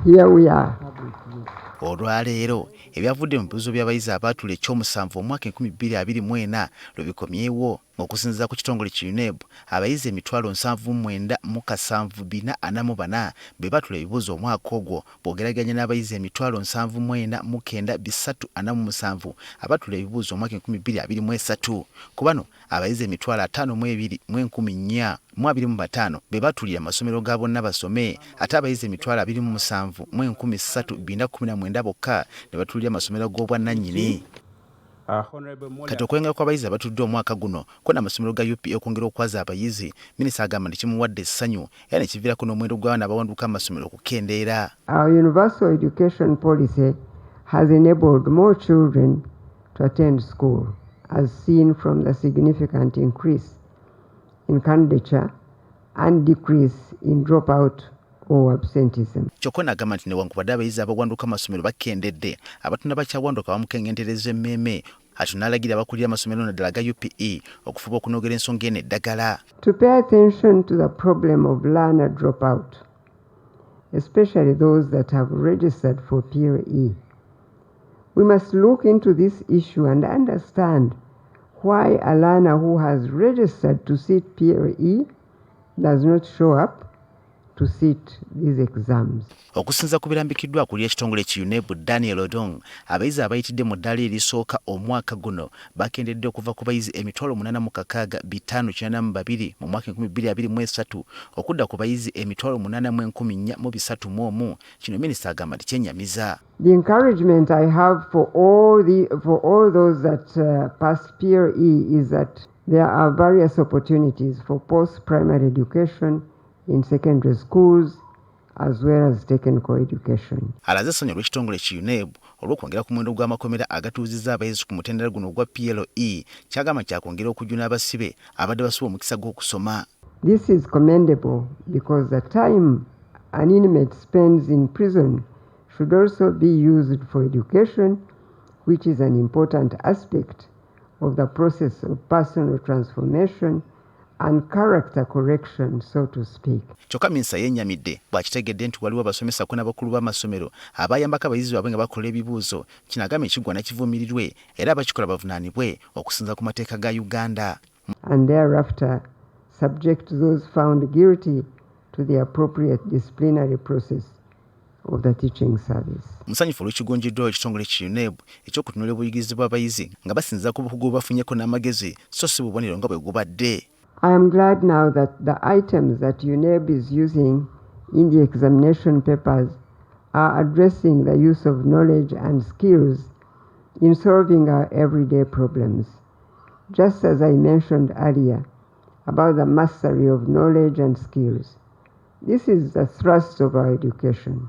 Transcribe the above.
here we are. Olwaleero ebyavudde mu bibuuzo by'abayizi abaatula ekyomusanvu omwaka 2024 lwe bikomyewo okusinziira ku kitongole ki UNEB, abayizi 7,744 be baatula ebibuuzo omwaka ogwo bw'ogerageranya n'abayizi 7,947 abaatula ebibuuzo omwaka 2023. Ku bano abayizi 52,425 be baatulira amasomero ga bonna basome, ate abayizi 27,319 bokka ne batulira amasomero g'obwannannyini. Kati okwenga kw'abayizi abatudde omwaka guno kwonna amasomero ga P.L.E okwongera okwaza abayizi, Minisita agamba nti kimuwadde essanyu era ne kiviirako n'omuwendo gw'abaana abawanduka amasomero okukendeera. Our universal education policy has enabled more children to attend school, as seen from the significant increase in candidature and decrease in dropout or absenteeism. Kyokka n'agamba nti newankubadde abayizi abawanduka amasomero bakendedde, abatunda bakyawanduka bamukengentereza emmeme, ate n'alagira abakulira amasomero naddala ga P.L.E okufuba okunogera ensonga eno eddagala. To pay attention to the problem of learner dropout, especially those that have registered for P.L.E, we must look into this issue and understand why a learner who has registered to sit P.L.E does not show up to sit these exams. Okusinza ku birambikiddwa akulira ekitongole ki UNEB Daniel Odong, abayizi abayitidde mu ddaala erisooka omwaka guno bakendedde okuva ku bayizi 8,592 mu mwaka 2023 okudda ku bayizi 8,431. Kino Minisita agamba nti kyennyamiza. The encouragement I have for all those that passed P.L.E is that there are various opportunities for post-primary education in secondary schools as well as technical education. Alaze essanyu olw'ekitongole ki UNEB olw'okwongera ku muwendo gw'amakomera agatuuzizza abayizi ku mutendera guno ogwa P.L.E kyagamba kyakwongera okujjuna abasibe abadde basuba omukisa gw'okusoma. This is commendable because the time an inmate spends in prison should also be used for education, which is an important aspect of the process of personal transformation and character correction, so to speak. Kyokka Minisita yennyamidde bw'akitegedde nti waliwo abasomesa ko n'abakulu b'amasomero abayambako abayizi baabwe nga bakola ebibuuzo, kino agamba ekiggwa nakivumirirwe era abakikola bavunaanibwe okusinza ku mateeka ga Uganda. And thereafter subject those found guilty to the appropriate disciplinary process of the teaching service. Musanyufu olw'ekigonjiddwa ekitongole ki UNEB ekyokutunuulira obuyigirizi bw'abayizi nga basinziza ku bukugu bafunyeeko n'amagezi so si bubonero nga bwe gubadde. I am glad now that the items that UNEB is using in the examination papers are addressing the use of knowledge and skills in solving our everyday problems, just as I mentioned earlier about the mastery of knowledge and skills. This is the thrust of our education.